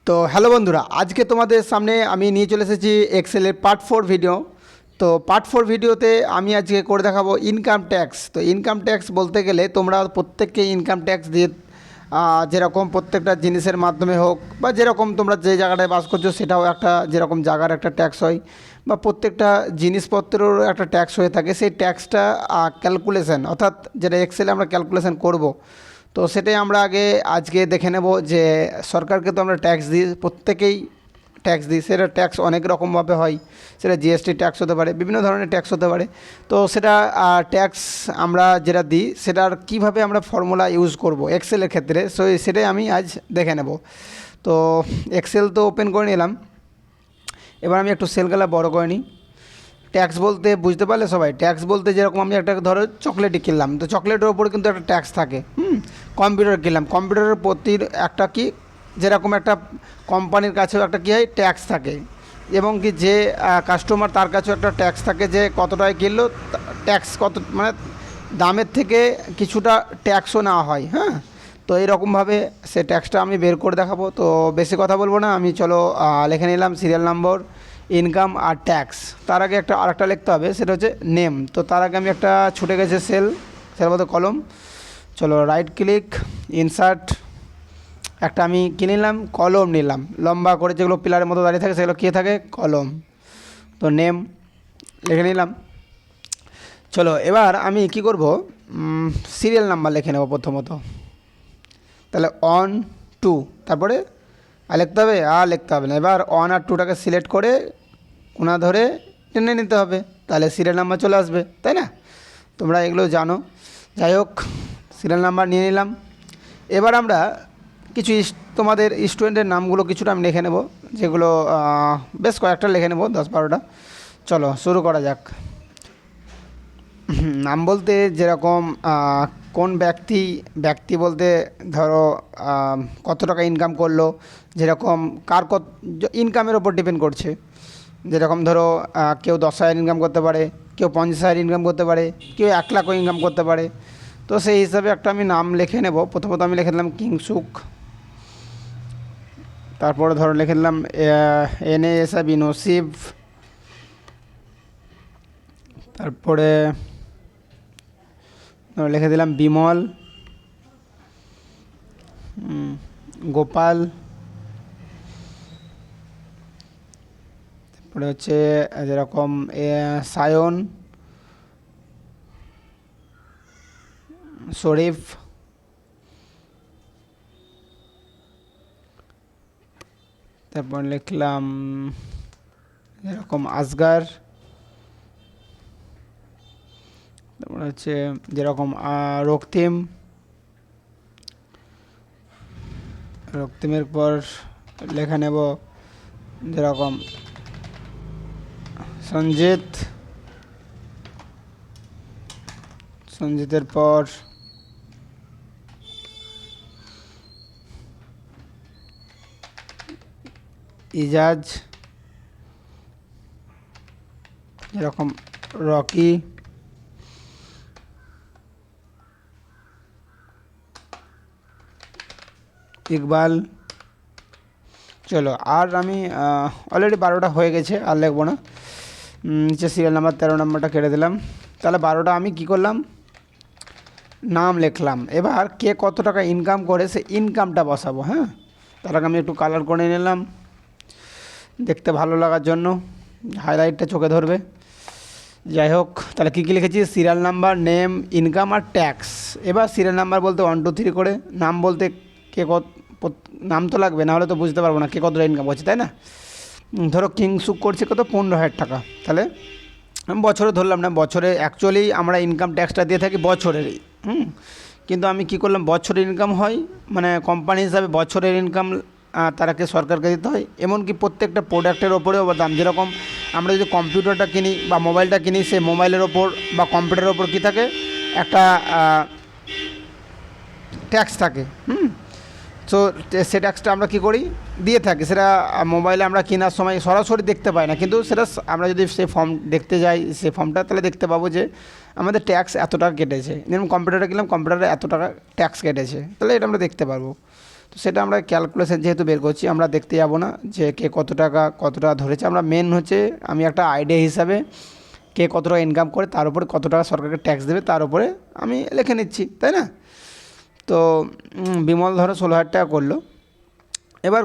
তো হ্যালো বন্ধুরা, আজকে তোমাদের সামনে আমি নিয়ে চলে এসেছি এক্সেলের পার্ট 4 ভিডিও। তো পার্ট 4 ভিডিওতে আমি আজকে করে দেখাবো ইনকাম ট্যাক্স। তো ইনকাম ট্যাক্স বলতে গেলে তোমরা প্রত্যেককে ইনকাম ট্যাক্স দিয়ে যেরকম প্রত্যেকটা জিনিসের মাধ্যমে হোক বা যেরকম তোমরা যে জায়গাটায় বাস করছো সেটাও একটা যেরকম জায়গার একটা ট্যাক্স হয়, বা প্রত্যেকটা জিনিসপত্রেরও একটা ট্যাক্স হয়ে থাকে। সেই ট্যাক্সটা ক্যালকুলেশন, অর্থাৎ যেটা এক্সেলে আমরা ক্যালকুলেশন করব। তো সেটাই আমরা আজকে দেখে নেব যে সরকারকে তো আমরা ট্যাক্স দিই, প্রত্যেকেই ট্যাক্স দিই। সেটা ট্যাক্স অনেক রকমভাবে হয়, সেটা জিএসটি ট্যাক্স হতে পারে, বিভিন্ন ধরনের ট্যাক্স হতে পারে। তো সেটা ট্যাক্স আমরা যেটা দিই সেটার কীভাবে আমরা ফর্মুলা ইউজ করব এক্সেলের ক্ষেত্রে, সেটাই আমি আজ দেখে নেব। তো এক্সেল তো ওপেন করে নিলাম, এবার আমি একটু সেলগুলো বড় করে নিই। ট্যাক্স বলতে বুঝতে পারলে সবাই, ট্যাক্স বলতে যেরকম আমি একটা ধরো চকলেটই কিনলাম, তো চকলেটের ওপরে কিন্তু একটা ট্যাক্স থাকে। কম্পিউটার কিনলাম, কম্পিউটারের প্রতি একটা কি যেরকম একটা কোম্পানির কাছেও একটা কী হয় ট্যাক্স থাকে, এবং কি যে কাস্টমার তার কাছেও একটা ট্যাক্স থাকে যে কত টাকায় কিনলো, ট্যাক্স কত, মানে দামের থেকে কিছুটা ট্যাক্সও নেওয়া হয়। হ্যাঁ, তো এইরকমভাবে সে ট্যাক্সটা আমি বের করে দেখাবো। তো বেশি কথা বলবো না, আমি চলো লিখে নিলাম সিরিয়াল নম্বর, ইনকাম আর ট্যাক্স। তার আগে আরেকটা লিখতে হবে, সেটা হচ্ছে নেম। তো তার আগে আমি একটা ছুটে গেছে সেল বলতে কলম। চলো রাইট ক্লিক, ইনসার্ট, একটা আমি কিনে নিলাম কলম, নিলাম লম্বা করে যেগুলো পিলারের মতো দাঁড়িয়ে থাকে সেগুলো কে থাকে, কলম। তো নেম লিখে নিলাম। চলো এবার আমি কি করব, সিরিয়াল নাম্বার লিখে নেব প্রথমত। তাহলে 1 2, তারপরে লিখতে হবে, লিখতে হবে না। এবার 1 আর 2টাকে সিলেক্ট করে কোনা ধরে টেনে নিতে হবে, তাহলে সিরিয়াল নাম্বার চলে আসবে, তাই না? তোমরা এগুলো জানো। যাই হোক, সিরিয়াল নাম্বার নিয়ে নিলাম। এবার আমরা কিছু তোমাদের স্টুডেন্টের নামগুলো কিছুটা আমি লিখে নেব, যেগুলো বেশ কয়েকটা লিখে নেব, 10-12টা। চলো শুরু করা যাক। নাম বলতে যেরকম কোন ব্যক্তি বলতে ধরো কত টাকা ইনকাম করলো, যেরকম কার কত ইনকামের ওপর ডিপেন্ড করছে। যেরকম ধরো কেউ 10,000 ইনকাম করতে পারে, কেউ 50,000 ইনকাম করতে পারে, কেউ 1 লাখও ইনকাম করতে পারে। তো সেই হিসাবে একটা আমি নাম লিখে নেব। প্রথমত আমি লিখে দিলাম কিংসুক, তারপরে ধরো লিখে দিলাম NASB নসিব, তারপরে লিখে দিলাম বিমল, গোপাল, তারপরে হচ্ছে যেরকম সায়ন, শরীফ, তারপর লিখলাম যেরকম আসগার, তারপর হচ্ছে যেরকম রক্তিমের পর লেখা নেব যেরকম সঞ্জিতের পর ইজাজ, যেরকম রকি, ইকবাল। চলো আর আমি অলরেডি 12টা হয়ে গেছে, আর লিখবো না। নিচে সিরিয়াল নাম্বার 13 নম্বরটা কেটে দিলাম। তাহলে 12টা আমি কি করলাম, নাম লিখলাম। এবার কে কত টাকা ইনকাম করে সে ইনকামটা বসাবো। হ্যাঁ, তার আগে আমি একটু কালার করে নিলাম দেখতে ভালো লাগার জন্য, হাইলাইটটা চোখে ধরবে। যাই হোক, তাহলে কী কী লিখেছি, সিরিয়াল নাম্বার, নেম, ইনকাম আর ট্যাক্স। এবার সিরিয়াল নাম্বার বলতে 1 2 3 করে, নাম বলতে কে কত, নাম তো লাগবে, না হলে তো বুঝতে পারবো না কে কতটা ইনকাম করছে, তাই না? ধরো কিংসুক করছে কত, 15,000 টাকা। তাহলে আমি বছরে ধরলাম না, বছরে অ্যাকচুয়ালি আমরা ইনকাম ট্যাক্সটা দিয়ে থাকি বছরেরই। কিন্তু আমি কি করলাম, বছরের ইনকাম হয়, মানে কোম্পানি হিসাবে বছরের ইনকাম তারাকে সরকারকে দিতে হয়। এমনকি প্রত্যেকটা প্রোডাক্টের ওপরেও দাম, যেরকম আমরা যদি কম্পিউটারটা কিনি বা মোবাইলটা কিনি, সেই মোবাইলের ওপর বা কম্পিউটারের ওপর কী থাকে, একটা ট্যাক্স থাকে। সো সে ট্যাক্সটা আমরা কী করি, দিয়ে থাকি। সেটা মোবাইলে আমরা কেনার সময় সরাসরি দেখতে পাই না, কিন্তু সেটা আমরা যদি সেই ফর্ম দেখতে যাই, সেই ফর্মটা, তাহলে দেখতে পাবো যে আমাদের ট্যাক্স এত টাকা কেটেছে। যেমন কম্পিউটারে কিনলাম, কম্পিউটারে এত টাকা ট্যাক্স কেটেছে, তাহলে এটা আমরা দেখতে পারবো। তো সেটা আমরা ক্যালকুলেশন যেহেতু বের করছি, আমরা দেখতে যাব না যে কে কত টাকা ধরেছে। আমরা মেন হচ্ছে আমি একটা আইডিয়া হিসাবে কে কত টাকা ইনকাম করে তার উপরে কত টাকা সরকারকে ট্যাক্স দেবে তার উপরে আমি লিখে নিচ্ছি, তাই না? তো বিমল ধরো 16,000 টাকা করলো। এবার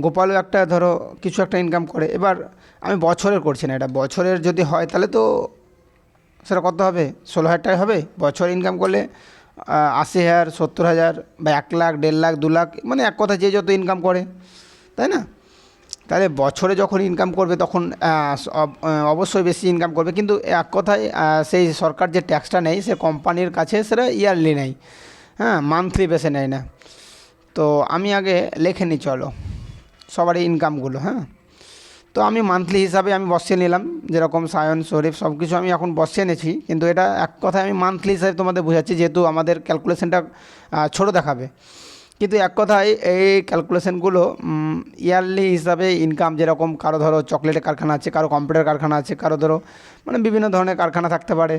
গোপালও একটা ধরো কিছু একটা ইনকাম করে। এবার আমি বছরের করছি না, এটা বছরের যদি হয় তাহলে তো সেটা কত হবে, 16,000 টাকা হবে। বছর ইনকাম করলে 80,000, 70,000 বা 1 লাখ, 1.5 লাখ, 2 লাখ, মানে এক কথা যে যত ইনকাম করে, তাই না? তাহলে বছরে যখন ইনকাম করবে তখন অবশ্যই বেশি ইনকাম করবে, কিন্তু এক কথায় সেই সরকার যে ট্যাক্সটা নেয় সে কোম্পানির কাছে সেটা ইয়ারলি নেয়, হ্যাঁ, মান্থলি বেসে নেয় না। তো আমি আগে লিখে নিই চলো সবারই ইনকামগুলো, হ্যাঁ। তো আমি মান্থলি হিসাবে আমি বসিয়ে নিলাম, যেরকম সায়ন, শরীফ সব কিছু আমি এখন বসিয়ে নিয়েছি, কিন্তু এটা এক কথায় আমি মান্থলি হিসাবে তোমাদের বোঝাচ্ছি যেহেতু আমাদের ক্যালকুলেশনটা ছোটো দেখাবে। কিন্তু এক কথায় এই ক্যালকুলেশনগুলো ইয়ারলি হিসাবে ইনকাম, যেরকম কারো ধরো চকলেটের কারখানা আছে, কারো কম্পিউটার কারখানা আছে, কারো ধরো মানে বিভিন্ন ধরনের কারখানা থাকতে পারে,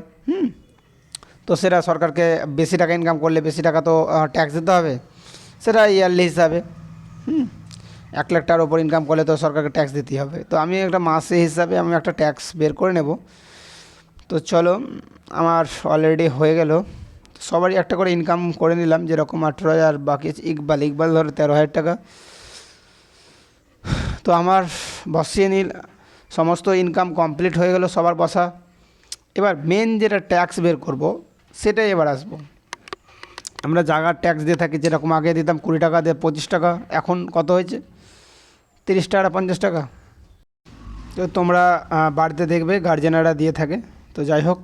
তো সেটা সরকারকে বেশি টাকা ইনকাম করলে বেশি টাকা তো ট্যাক্স দিতে হবে, সেটা ইয়ারলি হিসাবে। 1 লাখ টাকার ওপর ইনকাম করলে তো সরকারকে ট্যাক্স দিতেই হবে। তো আমি একটা মাসে হিসাবে আমি একটা ট্যাক্স বের করে নেব। তো চলো আমার অলরেডি হয়ে গেল, সবারই একটা করে ইনকাম করে নিলাম, যেরকম 18,000, বাকি ইকবাল ধরো 13,000 টাকা। তো আমার বসিয়ে নিল, সমস্ত ইনকাম কমপ্লিট হয়ে গেল সবার বসা। এবার মেন যেটা ট্যাক্স বের করব সেটাই এবার আসবো। আমরা জায়গার ট্যাক্স দিয়ে থাকি, যেরকম আগে দিতাম 20 টাকা দিয়ে 25 টাকা, এখন কত হয়েছে 30 টাকা 50 টাকা। তো তোমরা বাড়িতে দেখবে গার্জেনারা দিয়ে থাকে। তো যাই হোক,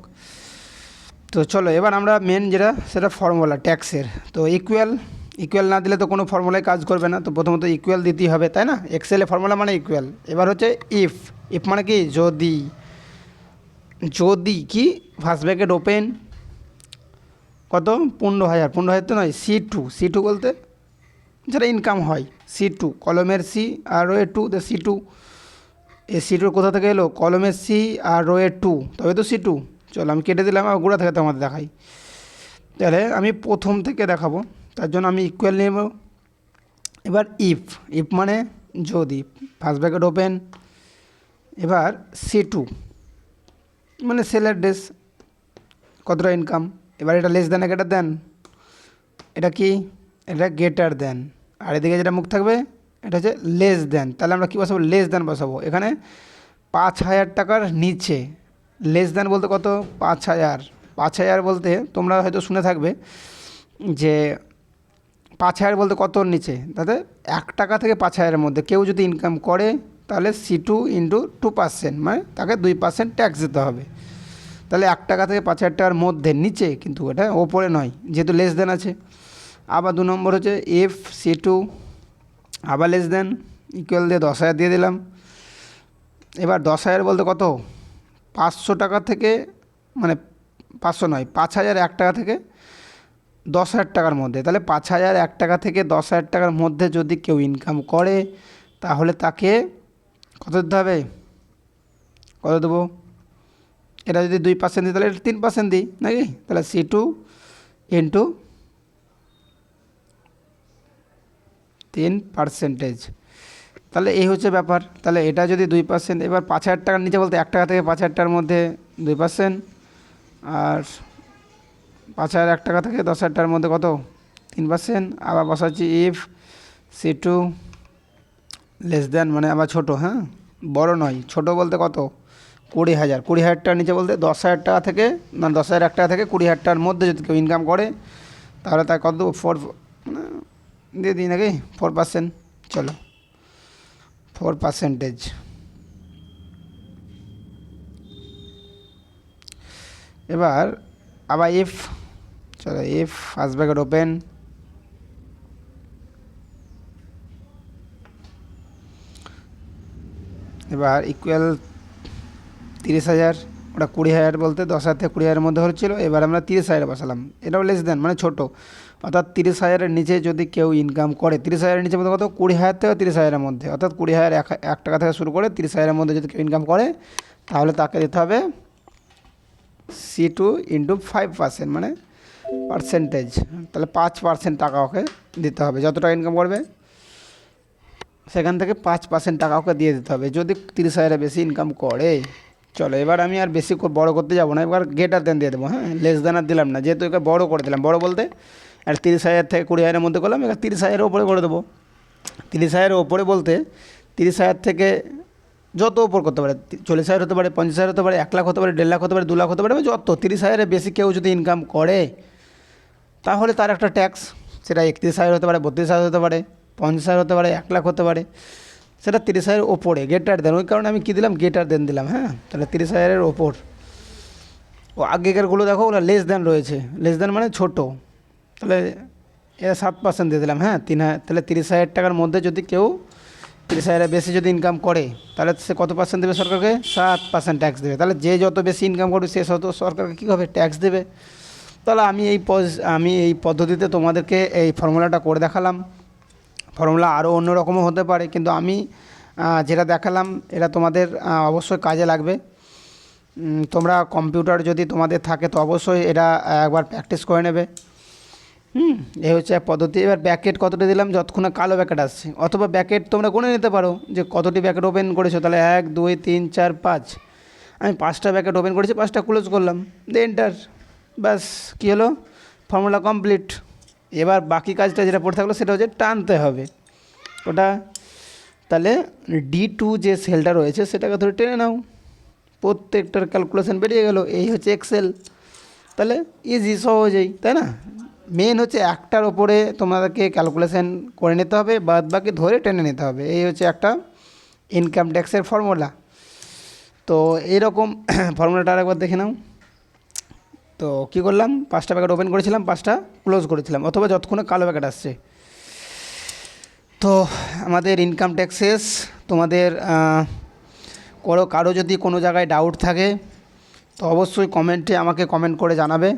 তো চলো এবার আমরা মেন যেটা সেটা ফর্মুলা ট্যাক্সের। তো ইকুয়াল না দিলে তো কোনো ফর্মুলায় কাজ করবে না, তো প্রথমত ইকুয়াল দিতেই হবে, তাই না? এক্সেলে ফর্মুলা মানে ইকুয়াল। এবার হচ্ছে ইফ মানে কি যদি কি ফার্স্ট ব্র্যাকেট ওপেন কত 15,000 তো নয়, C2 বলতে যেটা ইনকাম হয়, C2 কলমের C আর রোয়ে 2, তো C2 এই C2 কোথা থেকে এলো, কলমের C আর রোয়ে 2, তবে তো C2। চলো আমি কেটে দিলাম, আর গোড়া থেকে তোমাদের দেখাই। তাহলে আমি প্রথম থেকে দেখাবো, তার জন্য আমি ইকুয়াল নেব। এবার ইফ মানে যদি, ফার্স্ট ব্র্যাকেট ওপেন, এবার C2 মানে সেলের ড্রেস, কতটা ইনকাম। এবার এটা লেস দেন গ্রেটার দেন, এটা কি, এটা গ্রেটার দেন, আর এদিকে যেটা মুখ থাকবে এটা হচ্ছে লেস দেন। তাহলে আমরা কী বসাবো, লেস দেন বসাবো। এখানে 5,000 টাকার নিচে, লেস দেন বলতে কত, 5,000 বলতে তোমরা হয়তো শুনে থাকবে যে 5,000 বলতে কতর নিচে, তাতে 1 টাকা থেকে 5,000-এর মধ্যে কেউ যদি ইনকাম করে তাহলে C2 ইন্টু 2%, মানে তাকে 2% ট্যাক্স দিতে হবে। তাহলে 1 টাকা থেকে 5,000 টাকার মধ্যে, নিচে কিন্তু, এটা ওপরে নয় যেহেতু লেস দেন আছে। আবার 2 নম্বর হচ্ছে এফ C2 আবার লেস দেন, ইকুয়াল দিয়ে 10,000 দিয়ে দিলাম। এবার 10,000 বলতে কত, 500 টাকা থেকে, মানে 500 নয়, 5,000 1 টাকা থেকে 10,000 টাকার মধ্যে। তাহলে 5,000 1 টাকা থেকে 10,000 টাকার মধ্যে যদি কেউ ইনকাম করে তাহলে তাকে কত দিতে হবে, কত দেবো, এটা যদি 2% দিই তাহলে এটা 3% দিই নাকি, তাহলে C2 ইন্টু 3%। তাহলে এই হচ্ছে ব্যাপার। তাহলে এটা যদি 2%, এবার 5,000 টাকার নিচে বলতে 1 টাকা থেকে 5,000 টাকার মধ্যে 2%, আর 5,000 1 টাকা থেকে 10,000 টাকার মধ্যে কত, 3%। আবার বসাচ্ছি ইফ C2 লেস দেন, মানে আবার ছোটো, হ্যাঁ, বড় নয়, ছোট বলতে কত, 20,000 টাকার নিচে বলতে 10,000 টাকা থেকে, না 10,000 1 টাকা থেকে 20,000 টাকার মধ্যে যদি কেউ ইনকাম করে তাহলে তার কত, 4 দিয়ে দিই নাকি, 4%। চলো 4%। এবার আবার চলো ইফ ফার্স্ট ব্র্যাকেট ওপেন, এবার ইকুয়াল 30,000, ওটা 20,000 বলতে 10,000 থেকে 20,000-এর মধ্যে হচ্ছিলো। এবার আমরা 30,000 বসালাম, এটাও লেস দেন মানে ছোটো, অর্থাৎ 30,000-এর নিচে যদি কেউ ইনকাম করে, 30,000-এর নিচে বলতে কত, 20,000 থেকে 30,000-এর মধ্যে, অর্থাৎ 20,000 1 টাকা থেকে শুরু করে 30,000-এর মধ্যে যদি কেউ ইনকাম করে তাহলে তাকে দিতে হবে C2 ইন্টু 5%, মানে পার্সেন্টেজ, তাহলে 5% টাকা ওকে দিতে হবে। যত টাকা ইনকাম করবে সেখান থেকে 5% টাকা ওকে দিয়ে দিতে হবে যদি 30,000-এর বেশি ইনকাম করে। চলো এবার আমি আর বেশি বড় করতে যাব না, এবার গ্রেটার দেন দিয়ে দেবো। হ্যাঁ, লেস দেন আর দিলাম না, যেহেতু একে বড় করে দিলাম। বড় বলতে আর 30,000 থেকে 20,000-এর মধ্যে করলাম, এবার 30,000-এর ওপরে করে দেবো। 30,000-এর ওপরে বলতে 30,000 থেকে যত ওপর করতে পারে, 40,000 হতে পারে, 50,000 হতে পারে, 1 লাখ হতে পারে, 1.5 লাখ হতে পারে, 2 লাখ হতে পারে, যত 30,000-এর বেশি কেউ যদি ইনকাম করে তাহলে তার একটা ট্যাক্স, সেটা 31,000 হতে পারে, 32,000 হতে পারে, 50,000 হতে পারে, 1 লাখ হতে পারে, সেটা 30,000-এর ওপরে গ্রেটার দেন। ওই কারণে আমি কী দিলাম, গ্রেটার দেন দিলাম। হ্যাঁ, তাহলে 30,000-এর ওপর। ও আগেকারগুলো দেখো ওগুলো লেস দেন রয়েছে, লেস দেন মানে ছোটো, তাহলে এরা 7% দিয়ে দিলাম। হ্যাঁ, তাহলে 30,000 টাকার মধ্যে যদি কেউ 30,000-এর বেশি যদি ইনকাম করে তাহলে সে কত পার্সেন্ট দেবে সরকারকে? 7% ট্যাক্স দেবে। তাহলে যে যত বেশি ইনকাম করবে সে তত সরকারকে কী হবে, ট্যাক্স দেবে। তাহলে আমি এই পদ্ধতিতে তোমাদেরকে এই ফর্মুলাটা করে দেখালাম। ফর্মুলা আরও অন্যরকমও হতে পারে, কিন্তু আমি যেটা দেখালাম এটা তোমাদের অবশ্যই কাজে লাগবে। তোমরা কম্পিউটার যদি তোমাদের থাকে তো অবশ্যই এটা একবার প্র্যাকটিস করে নেবে। এই হচ্ছে এক পদ্ধতি। এবার ব্যাকেট কতটা দিলাম, যতক্ষণ না কালো ব্যাকেট আসছে, অথবা ব্যাকেট তোমরা গুনে নিতে পারো যে কতটি ব্যাকেট ওপেন করেছো। তাহলে 1 2 3 4 5, আমি 5টা ব্যাকেট ওপেন করেছি, 5টা ক্লোজ করলাম, দিয়ে এন্টার। ব্যাস, কী হলো, ফর্মুলা কমপ্লিট। এবার বাকি কাজটা যেটা পড়ে থাকলো সেটা হচ্ছে টানতে হবে ওটা। তাহলে D2 যে সেলটা রয়েছে সেটাকে ধরে টেনে নাও, প্রত্যেকটার ক্যালকুলেশন বেরিয়ে গেল। এই হচ্ছে এক্সেল। তাহলে ইজি, সহজেই, তাই না? মেন হচ্ছে একটার ওপরে তোমাদেরকে ক্যালকুলেশন করে নিতে হবে, বাদ বাকি ধরে টেনে নিতে হবে। এই হচ্ছে একটা ইনকাম ট্যাক্সের ফর্মুলা। তো এইরকম ফর্মুলাটা আরেকবার দেখে নাও। তো কী করলাম, 5টা প্যাকেট ওপেন করেছিলাম, 5টা ক্লোজ করেছিলাম, অথবা যতক্ষণে কালো প্যাকেট আসছে। তো আমাদের ইনকাম ট্যাক্স শেষ। তোমাদের কারো যদি কোনো জায়গায় ডাউট থাকে তো অবশ্যই কমেন্টে আমাকে কমেন্ট করে জানাবে।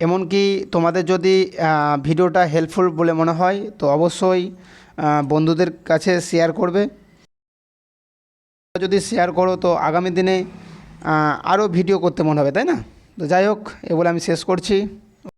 এমনকি তোমাদের যদি ভিডিওটা হেল্পফুল বলে মনে হয় তো অবশ্যই বন্ধুদের কাছে শেয়ার করবে। যদি শেয়ার করো তো আগামী দিনে আরও ভিডিও করতে মনে হবে, তাই না? তো যাই হোক, এ বলে আমি শেষ করছি।